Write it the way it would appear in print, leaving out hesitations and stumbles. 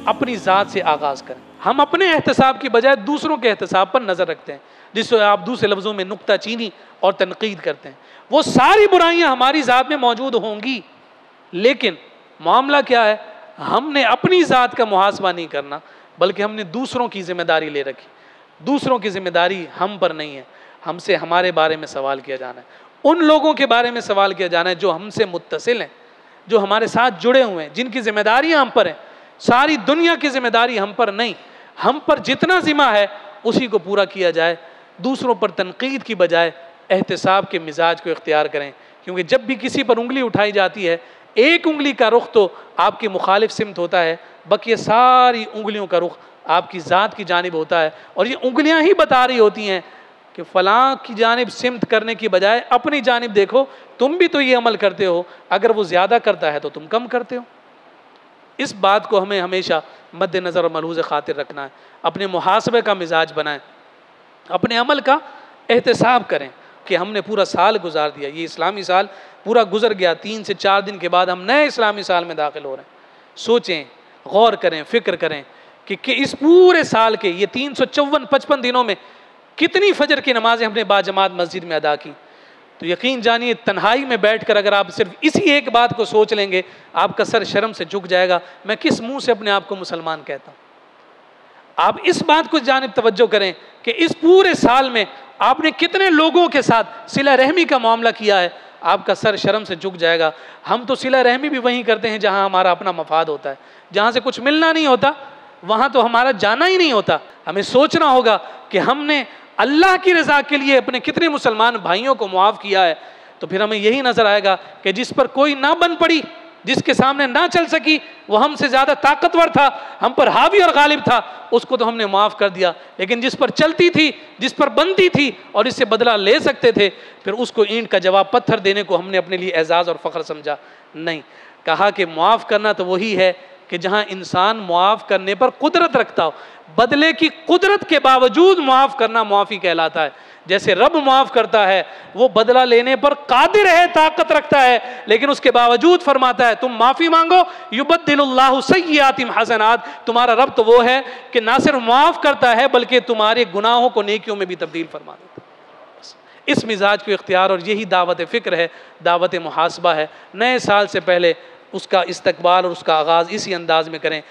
अपनी ज़ात से आगाज़ करें। हम अपने एहतसाब की बजाय दूसरों के एहतसाब पर नज़र रखते हैं, जिससे आप दूसरे लफ्ज़ों में नुक्ताचीनी और तनकीद करते हैं। वो सारी बुराइयां हमारी ज़ात में मौजूद होंगी, लेकिन मामला क्या है, हमने अपनी ज़ात का मुहासबा नहीं करना, बल्कि हमने दूसरों की जिम्मेदारी ले रखी। दूसरों की जिम्मेदारी हम पर नहीं है, हमसे हमारे बारे में सवाल किया जाना है, उन लोगों के बारे में सवाल किया जाना है जो हमसे मुत्तसिल हैं, जो हमारे साथ जुड़े हुए हैं, जिनकी जिम्मेदारियां हम पर हैं। सारी दुनिया की जिम्मेदारी हम पर नहीं, हम पर जितना जिम्मा है उसी को पूरा किया जाए। दूसरों पर तनकीद की बजाय एहतसाब के मिजाज को इख्तियार करें, क्योंकि जब भी किसी पर उंगली उठाई जाती है, एक उंगली का रुख तो आपकी मुखालिफ सिमत होता है, बाकी सारी उंगलियों का रुख आपकी ज़ात की जानिब होता है। और ये उंगलियां ही बता रही होती हैं कि फ़लाँ की जानिब सिमत करने की बजाय अपनी जानिब देखो, तुम भी तो ये अमल करते हो, अगर वो ज़्यादा करता है तो तुम कम करते हो। इस बात को हमें हमेशा मद्देनज़र और मलहूज़ ख़ातिर रखना है। अपने मुहासबे का मिजाज बनाएं, अपने अमल का एहतसाब करें कि हमने पूरा साल गुजार दिया, ये इस्लामी साल पूरा गुजर गया, 3 से 4 दिन के बाद हम नए इस्लामी साल में दाखिल हो रहे हैं। सोचें, गौर करें, फ़िक्र करें कि इस पूरे साल के ये 354-55 दिनों में कितनी फ़जर की नमाज़ें हमने बाजमात मस्जिद में अदा की। तो यकीन जानिए, तन्हाई में बैठकर अगर आप सिर्फ इसी एक बात को सोच लेंगे, आपका सर शर्म से झुक जाएगा, मैं किस मुंह से अपने आप को मुसलमान कहता हूँ। आप इस बात को जानिब तवज्जो करें कि इस पूरे साल में आपने कितने लोगों के साथ सिला रहमी का मामला किया है, आपका सर शर्म से झुक जाएगा। हम तो सिला रहमी भी वहीं करते हैं जहाँ हमारा अपना मफाद होता है, जहाँ से कुछ मिलना नहीं होता वहाँ तो हमारा जाना ही नहीं होता। हमें सोचना होगा कि हमने अल्लाह की रज़ा के लिए अपने कितने मुसलमान भाइयों को मुआफ़ किया है। तो फिर हमें यही नज़र आएगा कि जिस पर कोई ना बन पड़ी, जिसके सामने ना चल सकी, वो हमसे ज़्यादा ताकतवर था, हम पर हावी और गालिब था, उसको तो हमने माफ़ कर दिया। लेकिन जिस पर चलती थी, जिस पर बनती थी और इससे बदला ले सकते थे, फिर उसको ईंट का जवाब पत्थर देने को हमने अपने लिए एजाज़ और फ़ख्र समझा। नहीं, कहा कि मुआफ़ करना तो वही है कि जहाँ इंसान मुआफ़ करने पर कुदरत रखता हो, बदले की कुदरत के बावजूद मुआफ़ करना मुआफ़ी कहलाता है। जैसे रब मुआफ़ करता है, वो बदला लेने पर कादिर है, ताकत रखता है, लेकिन उसके बावजूद फरमाता है तुम माफ़ी मांगो, युबद्दिलुल्लाहु सय्यिआतिहिम हसनात। तुम्हारा रब तो वो है कि ना सिर्फ मुआफ़ करता है बल्कि तुम्हारे गुनाहों को नेकियों में भी तब्दील फरमा देता है। इस मिजाज को इख्तियार, और यही दावत फ़िक्र है, दावत मुहासबा है। नए साल से पहले उसका इस्तकबाल और उसका आगाज़ इसी अंदाज़ में करें।